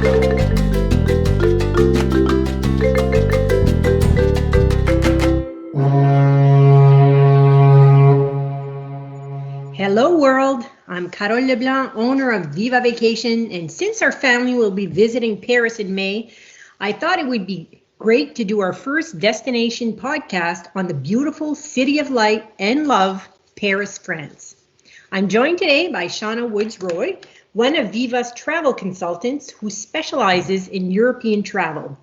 Hello world, I'm Carole Leblanc, owner of Viva Vacation, and since our family will be visiting Paris in May, I thought it would be great to do our first destination podcast on the beautiful city of light and love, Paris, France. I'm joined today by Shawna Woods-Roy, one of Viva's travel consultants who specializes in European travel.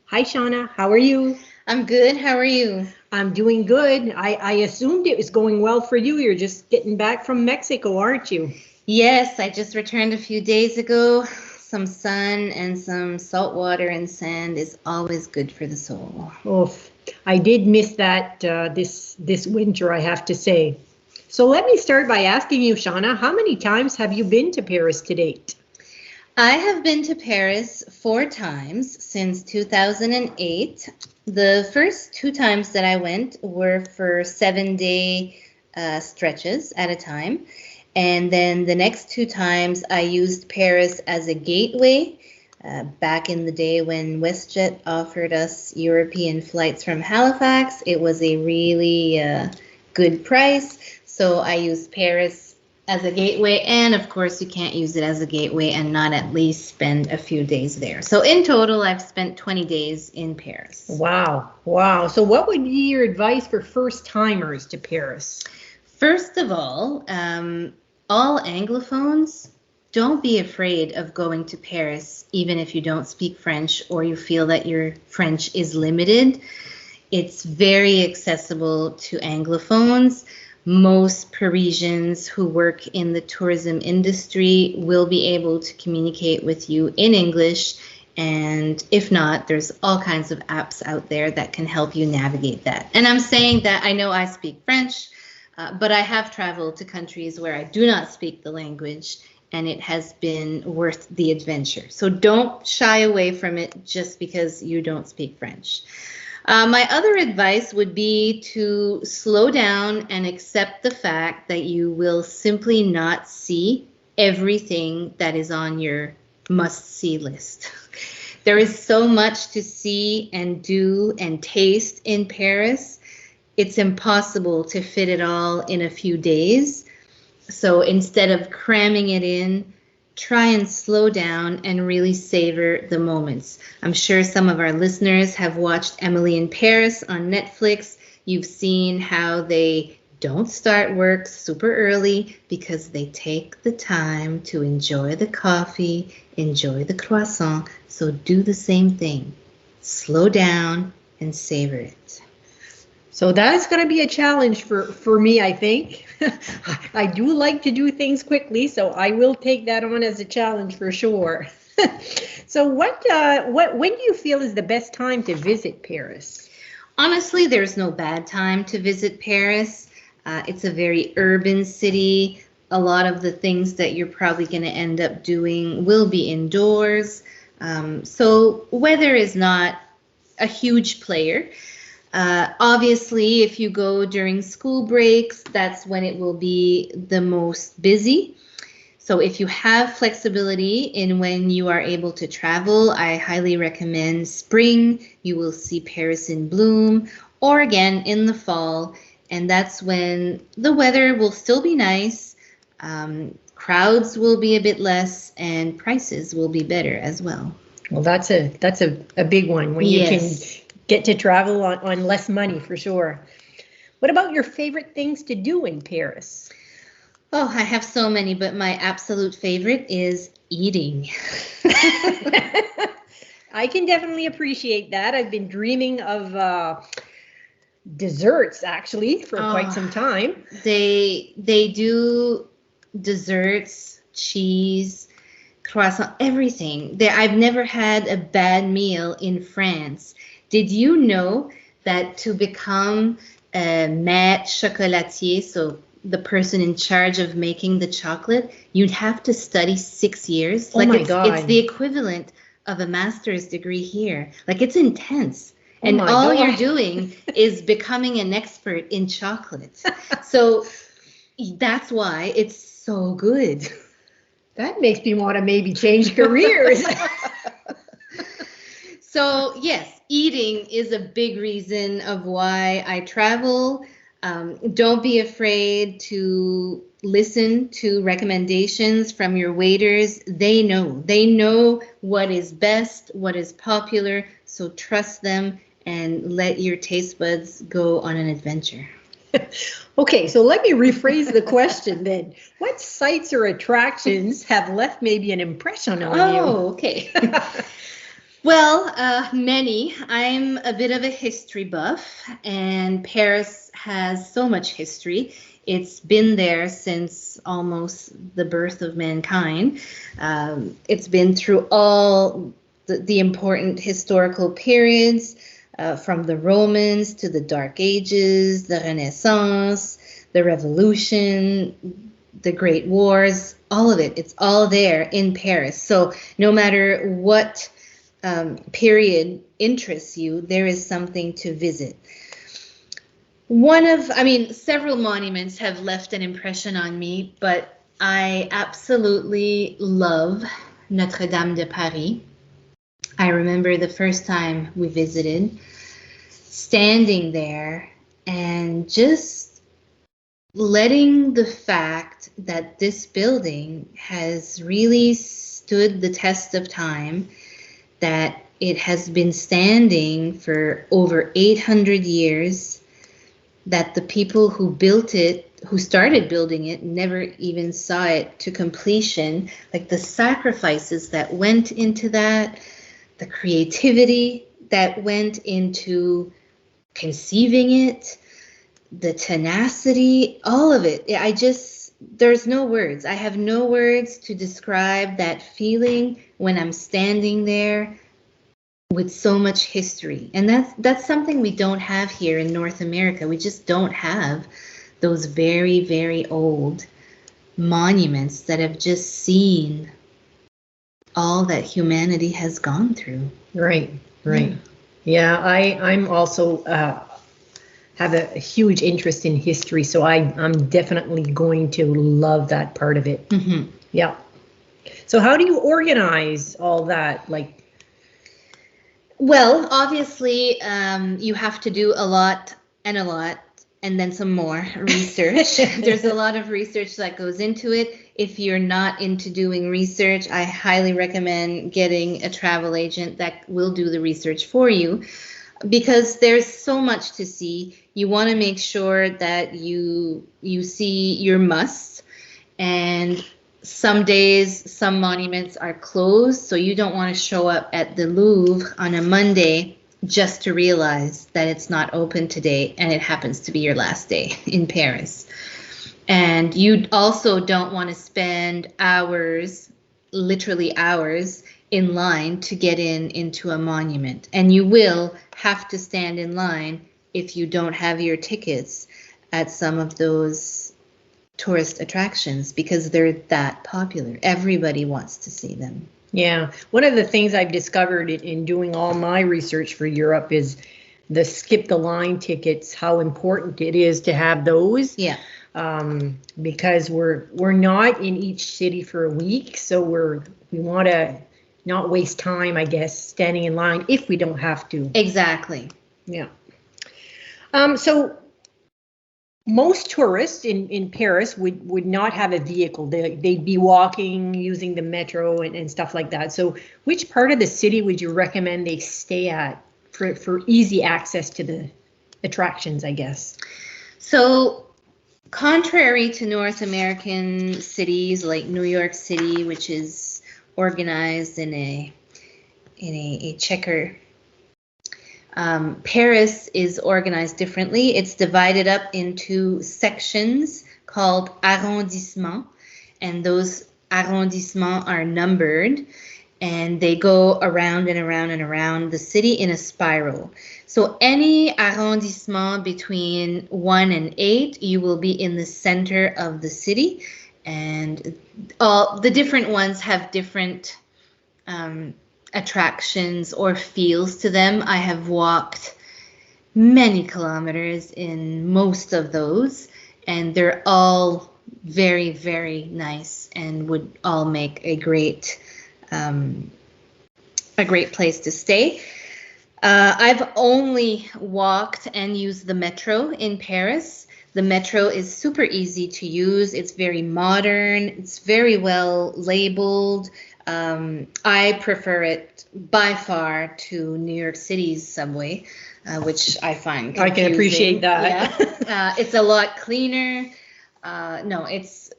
Hi Shawna, how are you? I'm good. How are you? I'm doing good. I assumed it was going well for you. You're just getting back from Mexico, aren't you? Yes, I just returned a few days ago. Some sun and some salt water and sand is always good for the soul. Oh, I did miss that this winter, I have to say. So let me start by asking you, Shawna, how many times have you been to Paris to date? I have been to Paris 4 times since 2008. The first 2 times that I went were for 7-day stretches at a time. And then the next 2 times I used Paris as a gateway. Back in the day when WestJet offered us European flights from Halifax, it was a really good price. So I used Paris as a gateway, and of course you can't use it as a gateway and not at least spend a few days there. So in total, I've spent 20 days in Paris. Wow. So what would be your advice for first-timers to Paris? First of all Anglophones, don't be afraid of going to Paris, even if you don't speak French or you feel that your French is limited. It's very accessible to Anglophones. Most Parisians who work in the tourism industry will be able to communicate with you in English, and if not, there's all kinds of apps out there that can help you navigate that. And I'm saying that I know I speak French, but I have traveled to countries where I do not speak the language, and it has been worth the adventure. So don't shy away from it just because you don't speak French. My other advice would be to slow down and accept the fact that you will simply not see everything that is on your must-see list. There is so much to see and do and taste in Paris. It's impossible to fit it all in a few days. So instead of cramming it in, try and slow down and really savor the moments. I'm sure some of our listeners have watched Emily in Paris on Netflix. You've seen how they don't start work super early because they take the time to enjoy the coffee, enjoy the croissant. So do the same thing. Slow down and savor it. So that's going to be a challenge for me, I think. I do like to do things quickly, so I will take that on as a challenge for sure. So when do you feel is the best time to visit Paris? Honestly, there's no bad time to visit Paris. It's a very urban city. A lot of the things that you're probably going to end up doing will be indoors. So weather is not a huge player. Obviously, if you go during school breaks, that's when it will be the most busy. So if you have flexibility in when you are able to travel, I highly recommend spring. You will see Paris in bloom, or again in the fall. And that's when the weather will still be nice, crowds will be a bit less, and prices will be better as well. Well, that's a big one when you can get to travel on less money for sure. What about your favorite things to do in Paris? Oh, I have so many, but my absolute favorite is eating. I can definitely appreciate that. I've been dreaming of desserts actually for quite some time. They do desserts, cheese, croissant, everything. I've never had a bad meal in France. Did you know that to become a maître chocolatier, so the person in charge of making the chocolate, you'd have to study 6 years? Oh my God. It's the equivalent of a master's degree here. Like, it's intense. And all you're doing is becoming an expert in chocolate. So that's why it's so good. That makes me want to maybe change careers. So yes, eating is a big reason of why I travel. Don't be afraid to listen to recommendations from your waiters. They know what is best, what is popular. So trust them and let your taste buds go on an adventure. Okay, so let me rephrase the question then. What sites or attractions have left maybe an impression on you? Oh, okay. Well, many. I'm a bit of a history buff, and Paris has so much history. It's been there since almost the birth of mankind. It's been through all the important historical periods, from the Romans to the Dark Ages, the Renaissance, the Revolution, the Great Wars, all of it. It's all there in Paris. So no matter what period interests you, there is something to visit. Several monuments have left an impression on me, but I absolutely love Notre Dame de Paris. I remember the first time we visited, standing there and just letting the fact that this building has really stood the test of time, that it has been standing for over 800 years, that the people who built it, who started building it, never even saw it to completion. Like the sacrifices that went into that, the creativity that went into conceiving it, the tenacity, all of it. There's no words. I have no words to describe that feeling when I'm standing there with so much history. And that's something we don't have here in North America. We just don't have those very, very old monuments that have just seen all that humanity has gone through. Right. Yeah, I'm also have a huge interest in history, so I'm definitely going to love that part of it. Mm-hmm. Yeah. So how do you organize all that? Well, obviously, you have to do a lot, and then some more research. There's a lot of research that goes into it. If you're not into doing research, I highly recommend getting a travel agent that will do the research for you, because there's so much to see. You want to make sure that you see your musts, and some days, some monuments are closed, so you don't want to show up at the Louvre on a Monday just to realize that it's not open today and it happens to be your last day in Paris. And you also don't want to spend hours, literally hours, in line to get into a monument. And you will have to stand in line if you don't have your tickets at some of those tourist attractions, because they're that popular. Everybody wants to see them. Yeah. One of the things I've discovered in doing all my research for Europe is the skip the line tickets, how important it is to have those. Yeah. Because we're not in each city for a week, so we want to not waste time, I guess, standing in line if we don't have to. Exactly. Yeah. So most tourists in Paris would not have a vehicle. They'd be walking, using the metro and stuff like that. So which part of the city would you recommend they stay at for easy access to the attractions, I guess? So contrary to North American cities like New York City, which is organized in a checker, Paris is organized differently. It's divided up into sections called Arrondissement, and those arrondissements are numbered, and they go around and around and around the city in a spiral. So any arrondissement between 1 and 8, you will be in the center of the city, and all the different ones have different attractions or feels to them. I have walked many kilometers in most of those, and they're all very, very nice and would all make a great a great place to stay. I've only walked and used the metro in Paris. The metro is super easy to use. It's very modern. It's very well labeled. I prefer it by far to New York City's subway, which I find confusing. I can appreciate that. Yeah. It's a lot cleaner. No,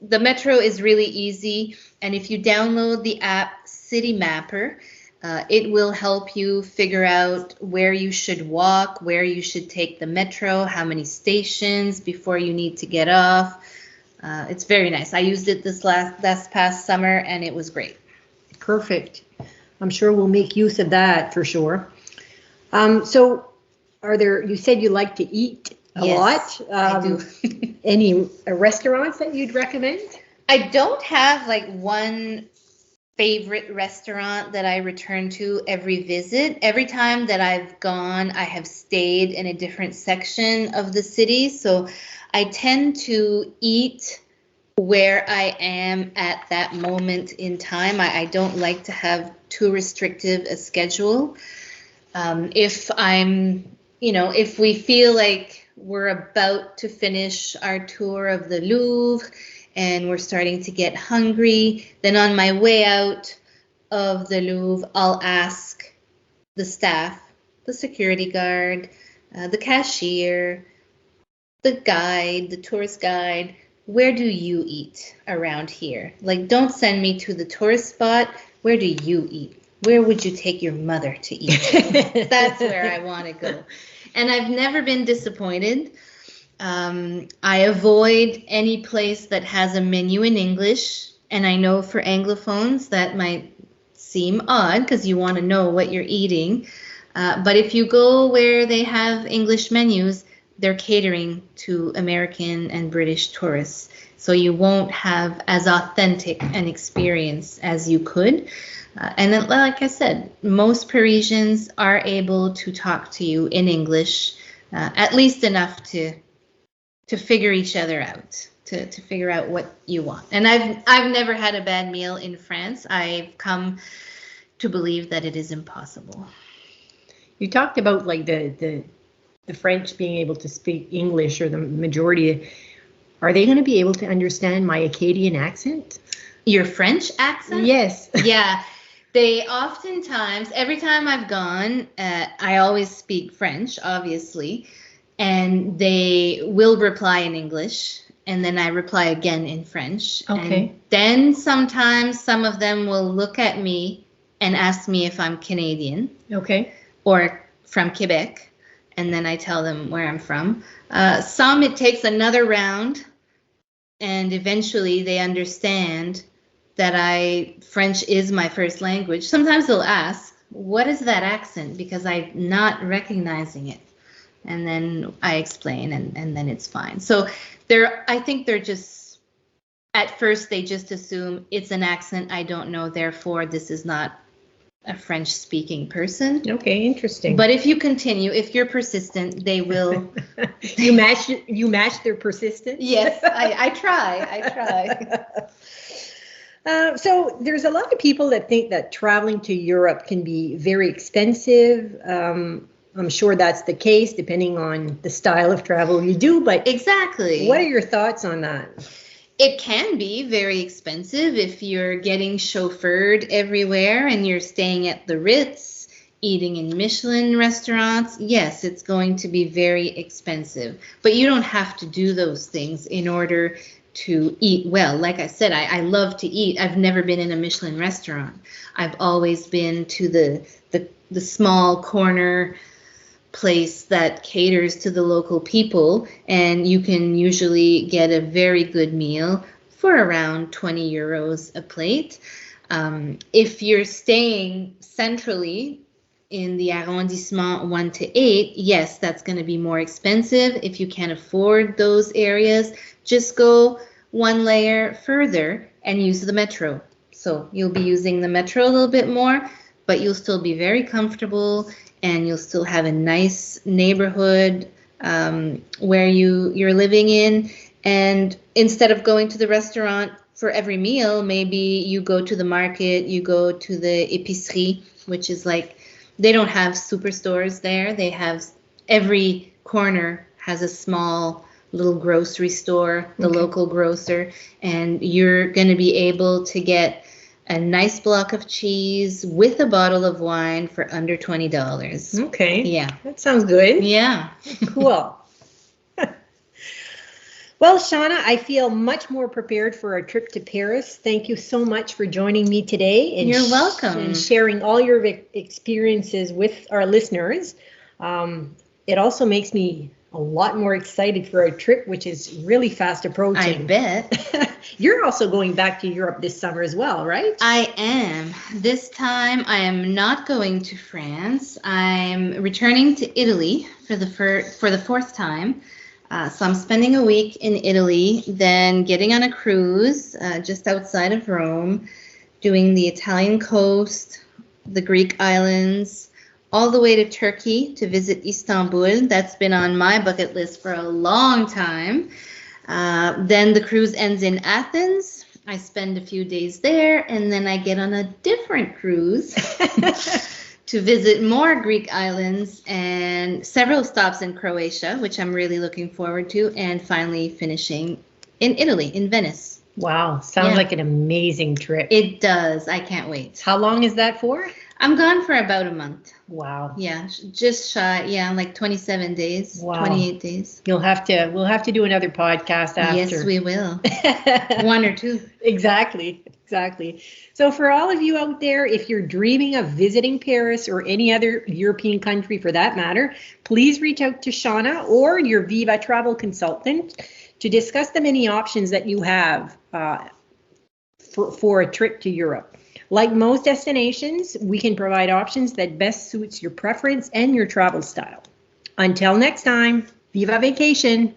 the metro is really easy. And if you download the app City Mapper, it will help you figure out where you should walk, where you should take the metro, how many stations before you need to get off. It's very nice. I used it this past summer, and it was great. Perfect. I'm sure we'll make use of that for sure. So you said you like to eat a lot. I do. Any restaurants that you'd recommend? I don't have like one favorite restaurant that I return to every visit. Every time that I've gone, I have stayed in a different section of the city. So I tend to eat where I am at that moment in time. I don't like to have too restrictive a schedule. If we feel like we're about to finish our tour of the Louvre and we're starting to get hungry, then on my way out of the Louvre, I'll ask the staff, the security guard, the cashier, the guide, the tourist guide, where do you eat around here? Like, don't send me to the tourist spot. Where do you eat? Where would you take your mother to eat? That's where I want to go. And I've never been disappointed. I avoid any place that has a menu in English. And I know for Anglophones that might seem odd because you want to know what you're eating. But if you go where they have English menus, they're catering to American and British tourists. So you won't have as authentic an experience as you could. And then, like I said, most Parisians are able to talk to you in English, at least enough to figure each other out, to figure out what you want. And I've never had a bad meal in France. I've come to believe that it is impossible. You talked about like the French being able to speak English, or the majority. Are they going to be able to understand my Acadian accent? Your French accent? Yes. Yeah. They oftentimes, every time I've gone, I always speak French, obviously, and they will reply in English, and then I reply again in French. Okay. And then sometimes some of them will look at me and ask me if I'm Canadian. Okay. Or from Quebec, and then I tell them where I'm from. Some, it takes another round, and eventually they understand that French is my first language. Sometimes they'll ask, what is that accent? Because I'm not recognizing it. And then I explain, and then it's fine. So I think they're just, at first they just assume it's an accent I don't know, therefore this is not a French-speaking person. Okay, interesting. But if you continue, if you're persistent, they will. You match their persistence? Yes, I try. So there's a lot of people that think that traveling to Europe can be very expensive. I'm sure that's the case, depending on the style of travel you do. But exactly. What are your thoughts on that? It can be very expensive if you're getting chauffeured everywhere and you're staying at the Ritz, eating in Michelin restaurants. Yes, it's going to be very expensive, but you don't have to do those things in order to eat well. Like I said, I love to eat. I've never been in a Michelin restaurant. I've always been to the small corner place that caters to the local people, and you can usually get a very good meal for around 20 euros a plate. If you're staying centrally in the Arrondissement 1 to 8, yes, that's going to be more expensive. If you can't afford those areas, just go one layer further and use the metro. So you'll be using the metro a little bit more, but you'll still be very comfortable, and you'll still have a nice neighborhood where you're living in. And instead of going to the restaurant for every meal, maybe you go to the market, you go to the épicerie, which is like, they don't have superstores there. They have, every corner has a small little grocery store, the local grocer, and you're going to be able to get a nice block of cheese with a bottle of wine for under $20. Okay. Yeah. That sounds good. Yeah. Cool. Well, Shawna, I feel much more prepared for our trip to Paris. Thank you so much for joining me today. And You're welcome. And sharing all your experiences with our listeners. It also makes me a lot more excited for our trip, which is really fast approaching. I bet. You're also going back to Europe this summer as well, right? I am. This time I am not going to France. I'm returning to Italy for the fourth time. So I'm spending a week in Italy, then getting on a cruise just outside of Rome, doing the Italian coast, the Greek islands, all the way to Turkey to visit Istanbul. That's been on my bucket list for a long time. Then the cruise ends in Athens. I spend a few days there, and then I get on a different cruise to visit more Greek islands and several stops in Croatia, which I'm really looking forward to, and finally finishing in Italy, in Venice. Wow, sounds like an amazing trip. It does. I can't wait. How long is that for? I'm gone for about a month. Wow. Yeah, just shy. Yeah, like 27 days, wow. 28 days. We'll have to do another podcast after. Yes, we will. One or two. Exactly. So for all of you out there, if you're dreaming of visiting Paris or any other European country for that matter, please reach out to Shawna or your Viva travel consultant to discuss the many options that you have for a trip to Europe. Like most destinations, we can provide options that best suits your preference and your travel style. Until next time, Viva Vacation!